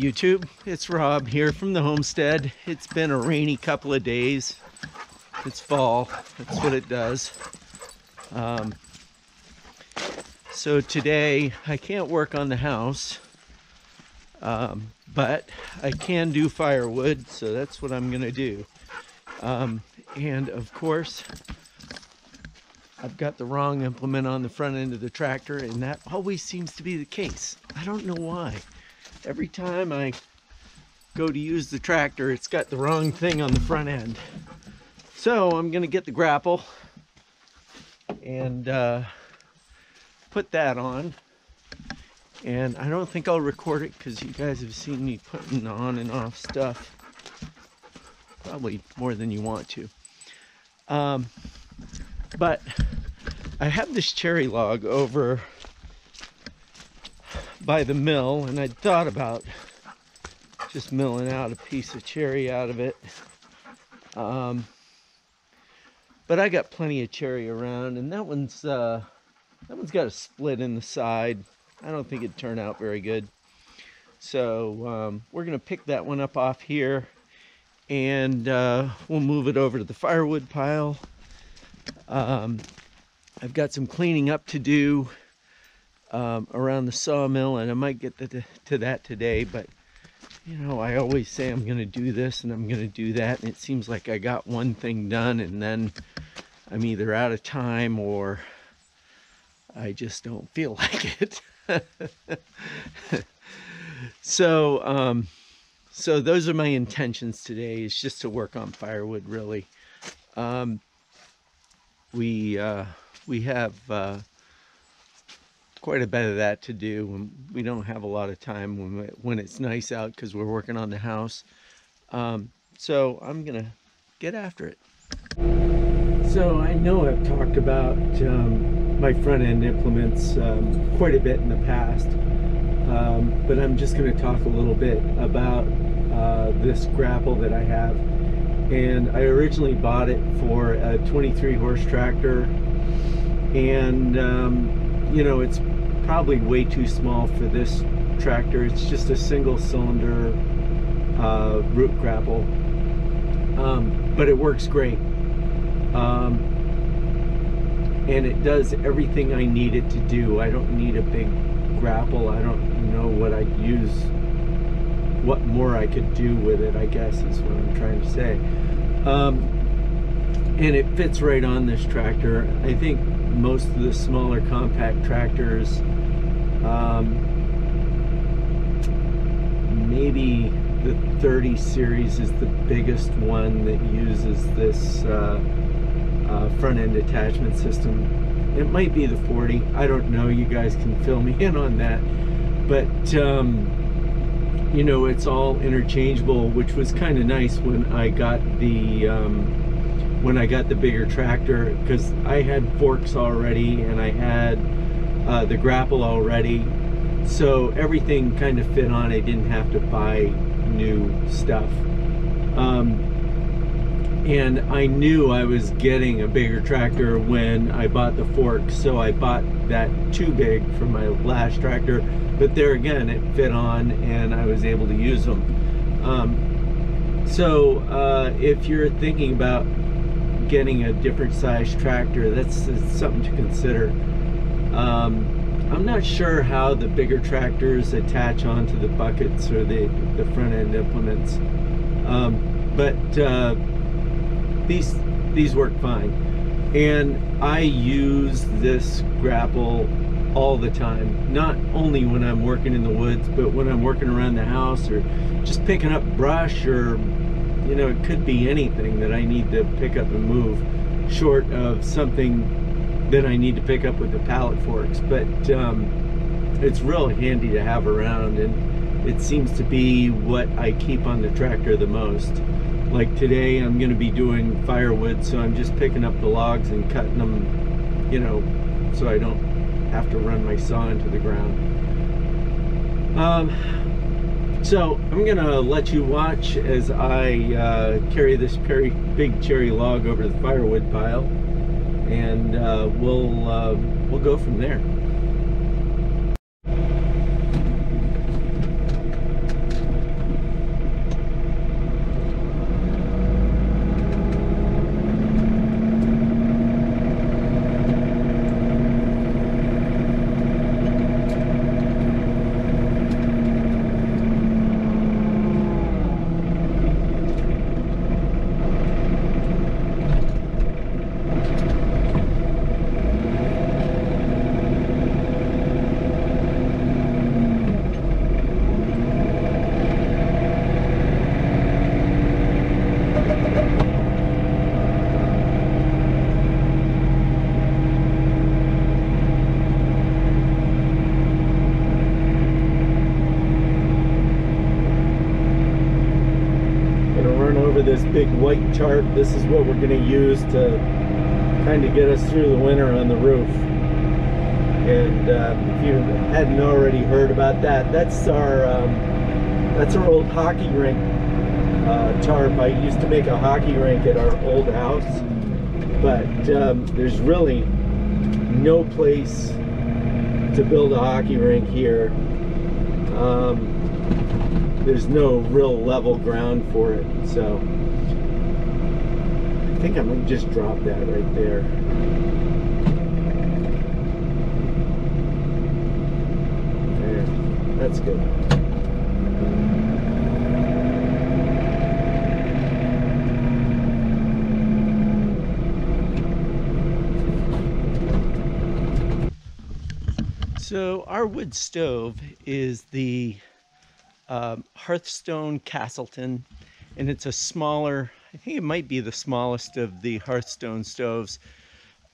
YouTube, it's Rob here from the Homestead. It's been a rainy couple of days. It's fall, that's what it does. So today I can't work on the house, but I can do firewood, so that's what I'm gonna do. And of course, I've got the wrong implement on the front end of the tractor, and that always seems to be the case. I don't know why. Every time I go to use the tractor, it's got the wrong thing on the front end. So I'm gonna get the grapple and put that on. And I don't think I'll record it because you guys have seen me putting on and off stuff probably more than you want to. But I have this cherry log over by the mill, and I'd thought about just milling out a piece of cherry out of it. But I got plenty of cherry around, and that one's got a split in the side. I don't think it'd turn out very good. So we're gonna pick that one up off here, and we'll move it over to the firewood pile. I've got some cleaning up to do around the sawmill, and I might get to that today, but you know, I always say I'm gonna do this and I'm gonna do that, and it seems like I got one thing done and then I'm either out of time or I just don't feel like it. So those are my intentions today, is just to work on firewood, really. We have quite a bit of that to do, and we don't have a lot of time when it's nice out because we're working on the house. So I'm gonna get after it. So I know I've talked about my front end implements quite a bit in the past, but I'm just going to talk a little bit about this grapple that I have. And I originally bought it for a 23 horse tractor, and you know, it's probably way too small for this tractor. It's just a single cylinder root grapple, but it works great. And it does everything I need it to do. I don't need a big grapple. I don't know what I'd use, what more I could do with it, I guess is what I'm trying to say. And it fits right on this tractor. I think most of the smaller compact tractors, maybe the 30 series is the biggest one that uses this front end attachment system. It might be the 40, I don't know, you guys can fill me in on that. But you know, it's all interchangeable, which was kind of nice when I got the bigger tractor, because I had forks already and I had the grapple already, so everything kind of fit on. I didn't have to buy new stuff. And I knew I was getting a bigger tractor when I bought the forks, so I bought that too big for my last tractor, but there again, it fit on and I was able to use them. So if you're thinking about getting a different size tractor, that's something to consider. I'm not sure how the bigger tractors attach onto the buckets or the front end implements, but these work fine. And I use this grapple all the time, not only when I'm working in the woods, but when I'm working around the house or just picking up brush, or you know, it could be anything that I need to pick up and move, short of something that I need to pick up with the pallet forks. But it's real handy to have around, and it seems to be what I keep on the tractor the most. Like today, I'm going to be doing firewood, so I'm just picking up the logs and cutting them, you know, so I don't have to run my saw into the ground. So I'm gonna let you watch as I carry this big cherry log over to the firewood pile, and we'll go from there. there. this big white tarp. This is what we're going to use to kind of get us through the winter on the roof. And if you hadn't already heard about that, that's our old hockey rink tarp. I used to make a hockey rink at our old house, but there's really no place to build a hockey rink here. There's no real level ground for it, so I think I'm gonna just drop that right there. There, that's good. So our wood stove is the Hearthstone Castleton, and it's a smaller, I think it might be the smallest of the Hearthstone stoves,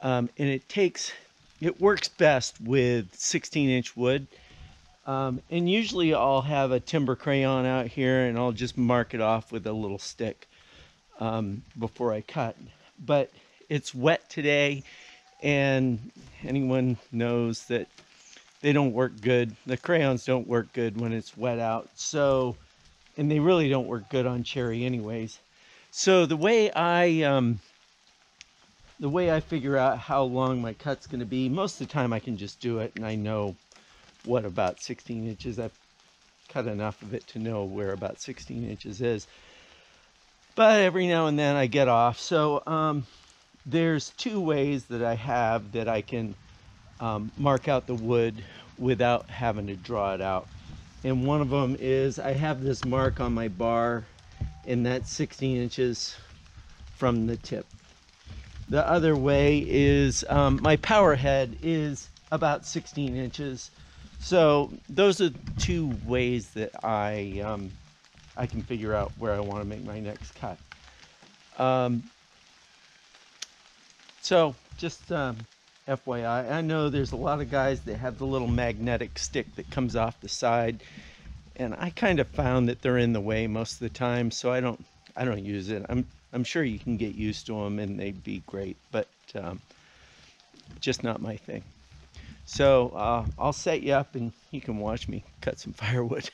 and it works best with 16-inch wood, and usually I'll have a timber crayon out here and I'll just mark it off with a little stick before I cut. But it's wet today, and anyone knows that they don't work good. The crayons don't work good when it's wet out. So, and they really don't work good on cherry anyways. So the way I figure out how long my cut's going to be, most of the time I can just do it, and I know what about 16 inches. I've cut enough of it to know where about 16 inches is. But every now and then I get off. So there's two ways that I have that I can mark out the wood without having to draw it out. And one of them is I have this mark on my bar, and that's 16 inches from the tip. The other way is my power head is about 16 inches. So those are two ways that I can figure out where I want to make my next cut. So just FYI, I know there's a lot of guys that have the little magnetic stick that comes off the side, and I kind of found that they're in the way most of the time, so I don't use it. I'm sure you can get used to them and they'd be great, but just not my thing. So I'll set you up and you can watch me cut some firewood.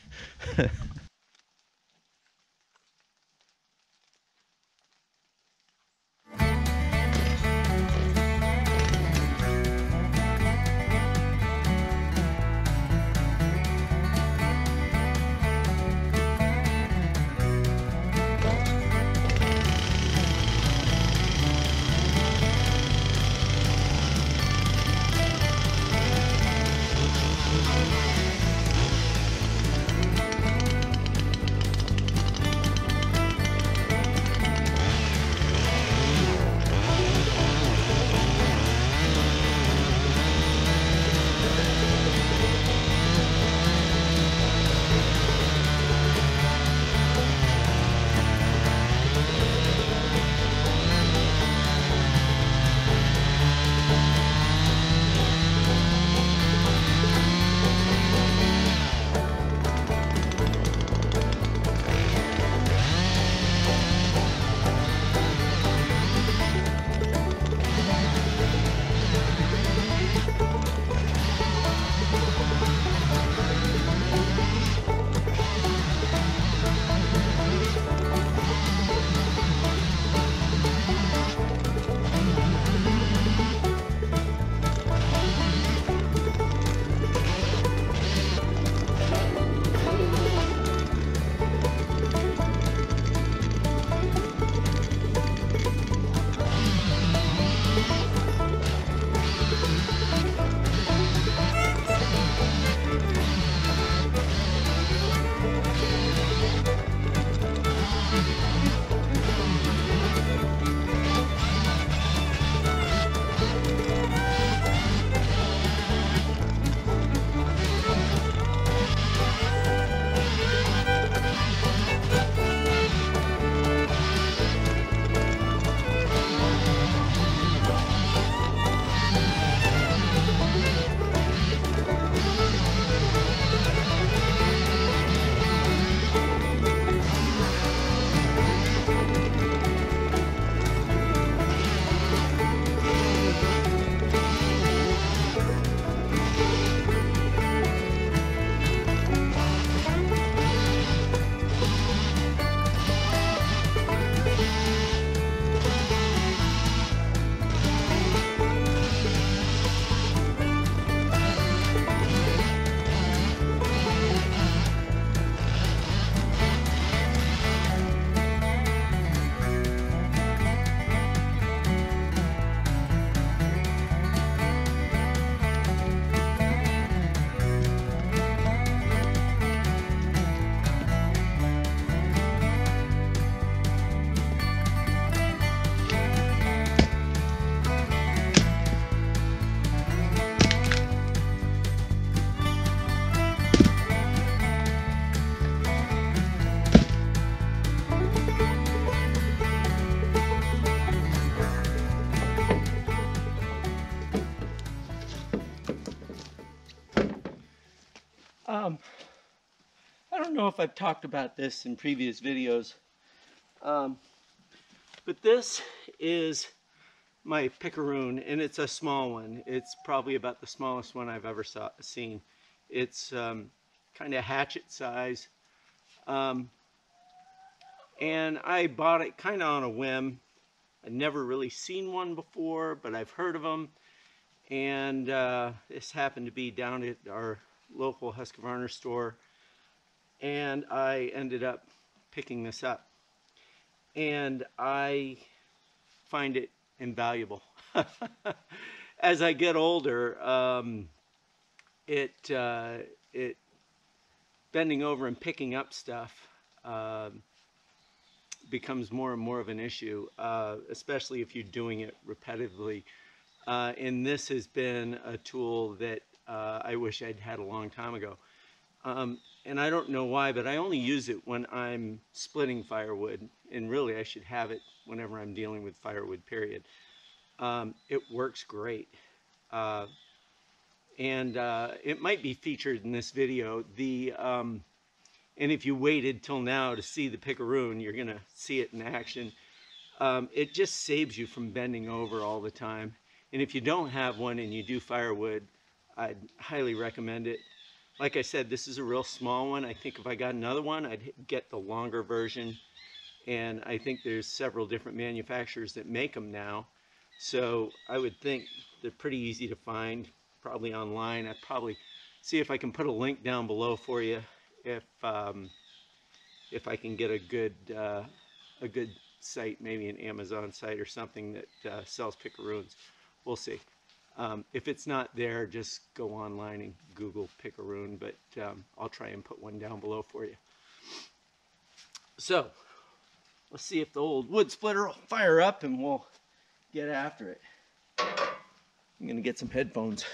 know if I've talked about this in previous videos, but this is my Pickaroon, and it's a small one. It's probably about the smallest one I've ever seen. It's kind of hatchet size, and I bought it kind of on a whim. I'd never really seen one before, but I've heard of them, and this happened to be down at our local Husqvarna store, and I ended up picking this up, and I find it invaluable. As I get older, it bending over and picking up stuff becomes more and more of an issue, especially if you're doing it repetitively. And this has been a tool that I wish I'd had a long time ago. And I don't know why, but I only use it when I'm splitting firewood, and really I should have it whenever I'm dealing with firewood, period. It works great. And it might be featured in this video. And if you waited till now to see the Pickaroon, you're gonna see it in action. It just saves you from bending over all the time. And if you don't have one and you do firewood, I'd highly recommend it. Like I said, this is a real small one. I think if I got another one, I'd get the longer version. And I think there's several different manufacturers that make them now. So I would think they're pretty easy to find, probably online. I'd probably see if I can put a link down below for you if I can get a good site, maybe an Amazon site or something that sells Pickaroons. We'll see. If it's not there, just go online and Google Pickaroon, but I'll try and put one down below for you. So let's see if the old wood splitter will fire up and we'll get after it. I'm gonna get some headphones.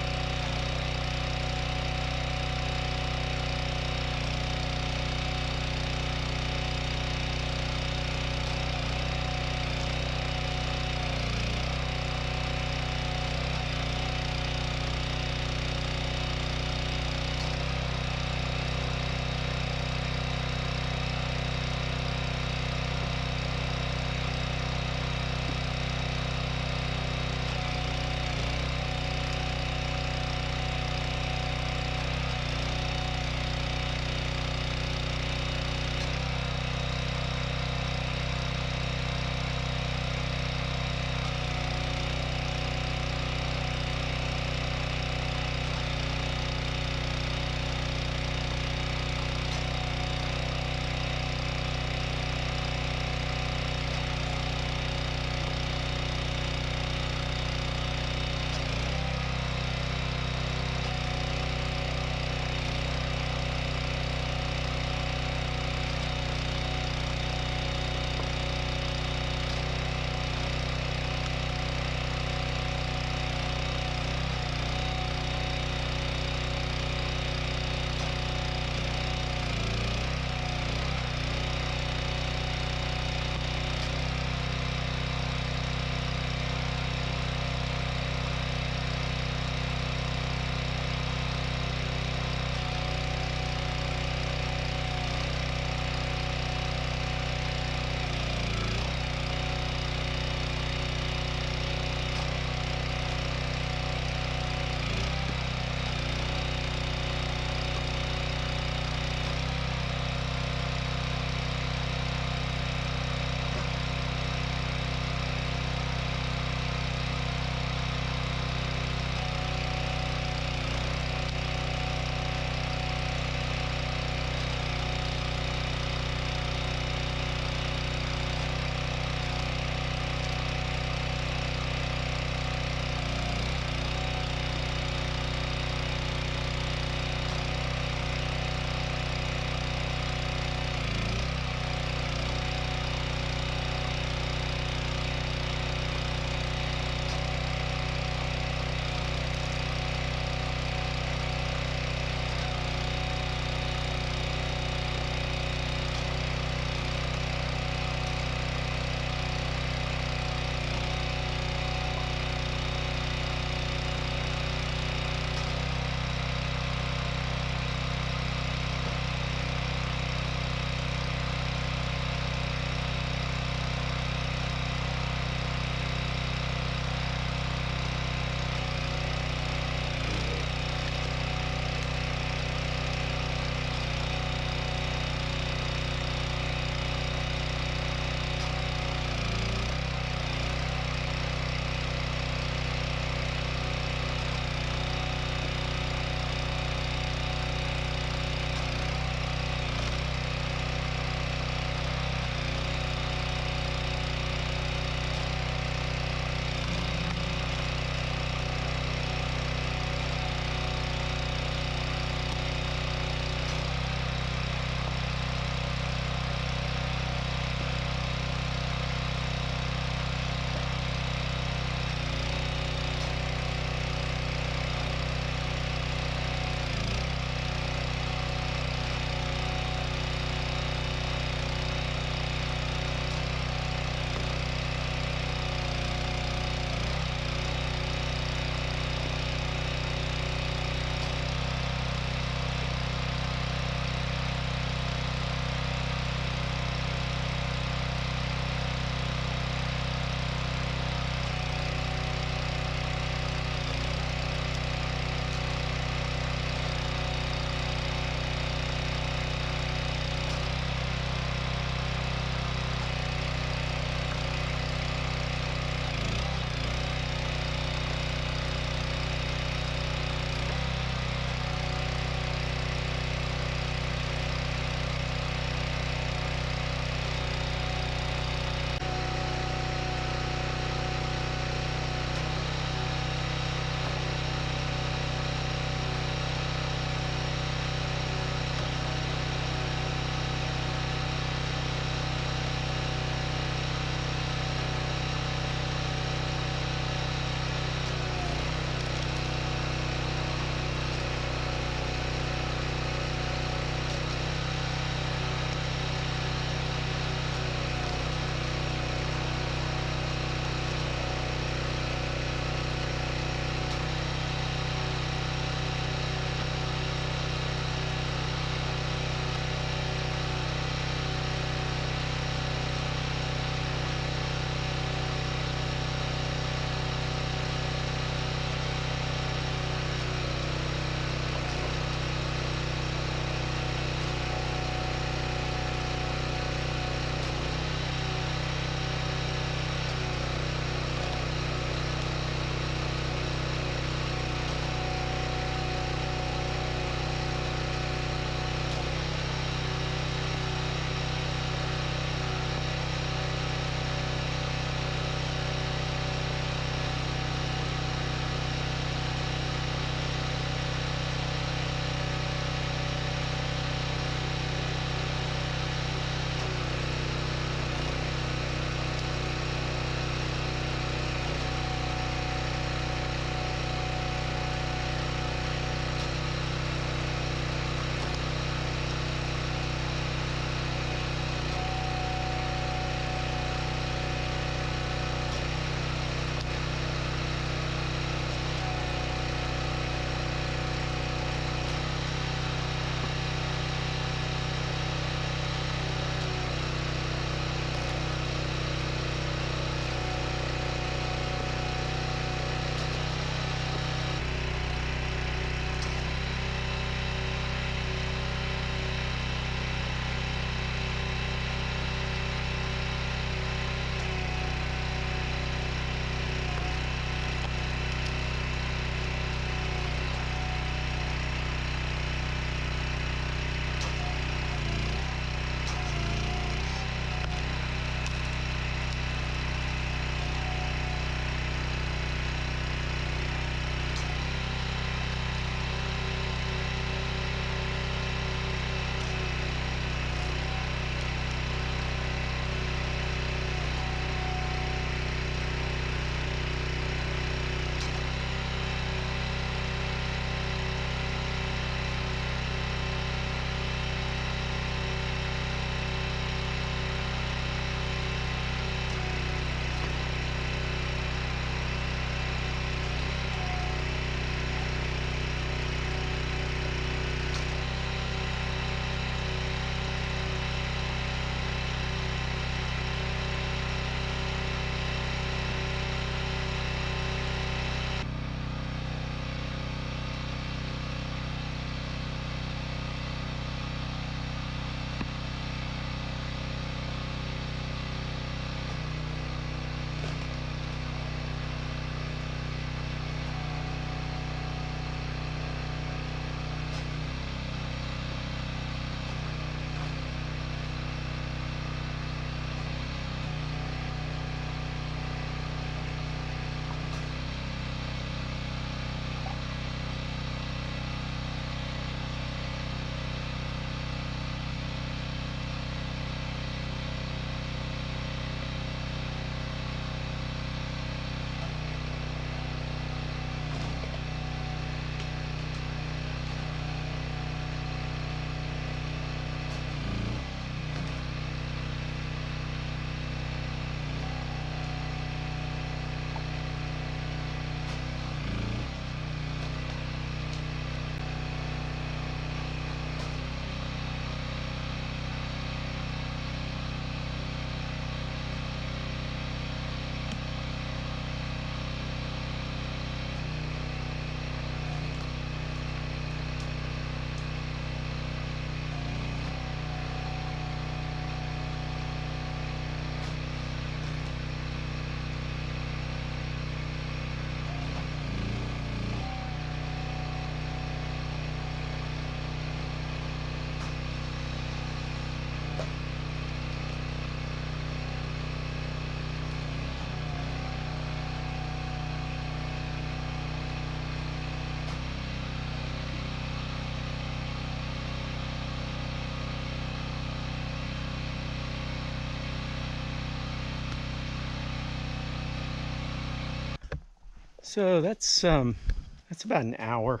So that's about an hour.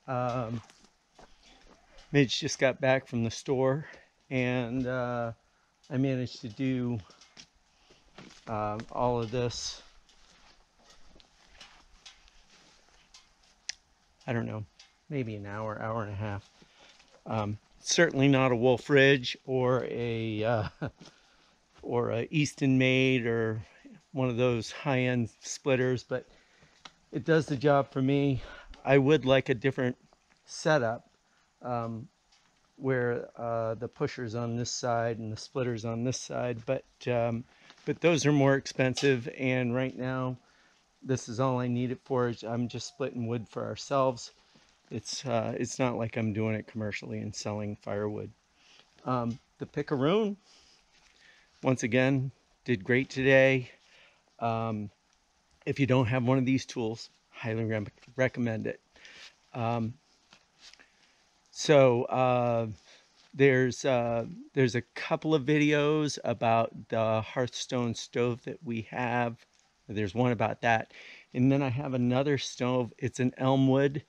Um, Midge just got back from the store, and I managed to do all of this. I don't know, maybe an hour, hour and a half. Certainly not a Wolf Ridge or a or a Easton Made or one of those high-end splitters, but it does the job for me. I would like a different setup where the pusher's on this side and the splitter's on this side, but those are more expensive, and right now this is all I need it for. I'm just splitting wood for ourselves. It's not like I'm doing it commercially and selling firewood. The Pickaroon, once again, did great today. If you don't have one of these tools, highly recommend it. There's a couple of videos about the Hearthstone stove that we have. There's one about that, and then I have another stove. It's an Elmwood,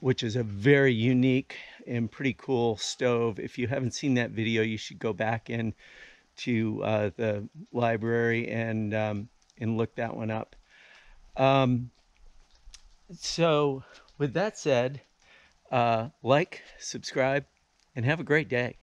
which is a very unique and pretty cool stove. If you haven't seen that video, you should go back in to the library and look that one up. So with that said, like, subscribe, and have a great day.